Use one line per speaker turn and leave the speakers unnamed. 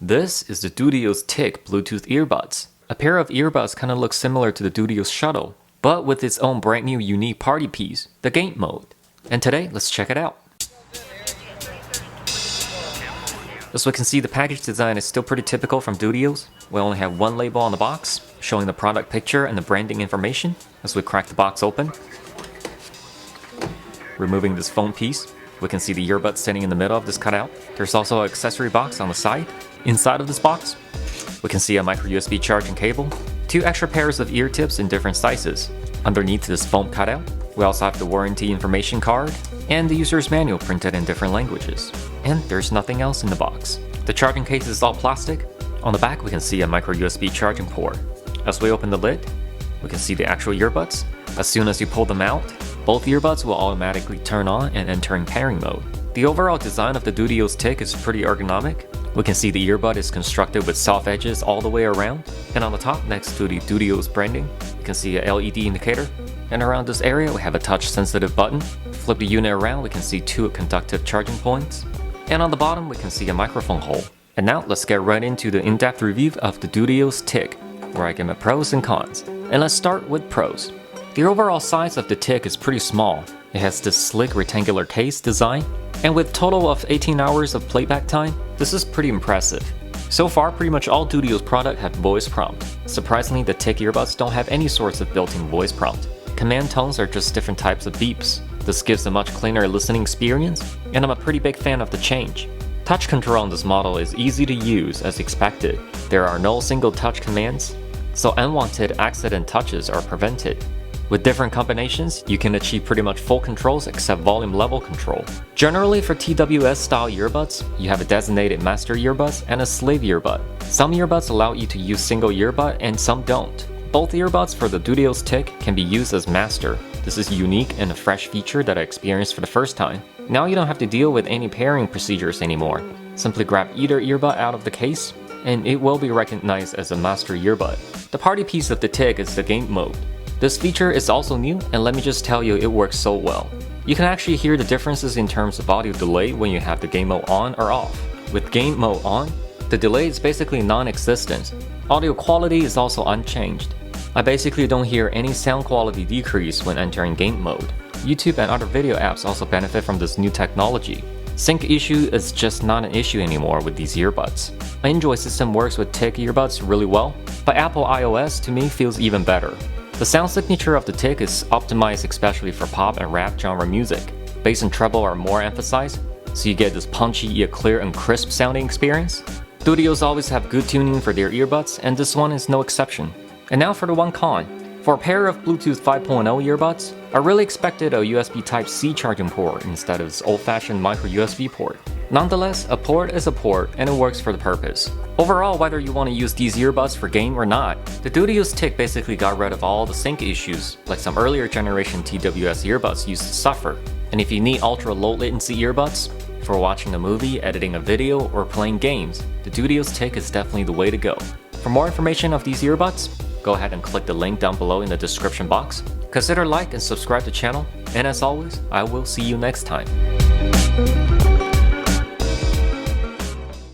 This is the Dudios Tic Bluetooth earbuds. A pair of earbuds kind of looks similar to the Dudios Shuttle, but with its own brand new unique party piece, the game mode. And today, let's check it out. As we can see, the package design is still pretty typical from Dudios. We only have one label on the box, showing the product picture and the branding information. As we crack the box open, removing this foam piece, we can see the earbuds sitting in the middle of this cutout. There's also an accessory box on the side. Inside of this box, we can see a micro USB charging cable, 2 extra pairs of ear tips in different sizes. Underneath this foam cutout, we also have the warranty information card and the user's manual printed in different languages. And there's nothing else in the box. The charging case is all plastic. On the back, we can see a micro USB charging port. As we open the lid, we can see the actual earbuds. As soon as you pull them out, both earbuds will automatically turn on and enter in pairing mode. The overall design of the Dudios Tic is pretty ergonomic. We can see the earbud is constructed with soft edges all the way around, and on the top next to the Dudios branding, you can see a LED indicator, and around this area we have a touch sensitive button. Flip the unit around, we can see 2 conductive charging points, and on the bottom we can see a microphone hole. And now let's get right into the in-depth review of the Dudios Tic, where I give my pros and cons. And let's start with pros. The overall size of the Tic is pretty small. It has this slick rectangular case design, and with total of 18 hours of playback time, this is pretty impressive. So far, pretty much all Dudios products have voice prompt. Surprisingly, the Tic earbuds don't have any sorts of built-in voice prompt. Command tones are just different types of beeps. This gives a much cleaner listening experience, and I'm a pretty big fan of the change. Touch control on this model is easy to use as expected. There are no single touch commands, so unwanted accident touches are prevented. With different combinations, you can achieve pretty much full controls except volume level control. Generally for TWS style earbuds, you have a designated master earbud and a slave earbud. Some earbuds allow you to use single earbud and some don't. Both earbuds for the Dudios Tic can be used as master. This is unique and a fresh feature that I experienced for the first time. Now you don't have to deal with any pairing procedures anymore. Simply grab either earbud out of the case, and it will be recognized as a master earbud. The party piece of the Tic is the game mode. This feature is also new, and let me just tell you, it works so well. You can actually hear the differences in terms of audio delay when you have the game mode on or off. With game mode on, the delay is basically non-existent. Audio quality is also unchanged. I basically don't hear any sound quality decrease when entering game mode. YouTube and other video apps also benefit from this new technology. Sync issue is just not an issue anymore with these earbuds. My Android system works with Tic earbuds really well, but Apple iOS to me feels even better. The sound signature of the Tic is optimized especially for pop and rap genre music. Bass and treble are more emphasized, so you get this punchy yet clear and crisp sounding experience. Dudios always have good tuning for their earbuds, and this one is no exception. And now for the one con. For a pair of Bluetooth 5.0 earbuds, I really expected a USB Type-C charging port instead of this old-fashioned micro USB port. Nonetheless, a port is a port and it works for the purpose. Overall, whether you want to use these earbuds for game or not, the Dudios Tic basically got rid of all the sync issues like some earlier generation TWS earbuds used to suffer. And if you need ultra low latency earbuds for watching a movie, editing a video, or playing games, the Dudios Tic is definitely the way to go. For more information of these earbuds, go ahead and click the link down below in the description box. Consider like and subscribe to the channel, and as always, I will see you next time.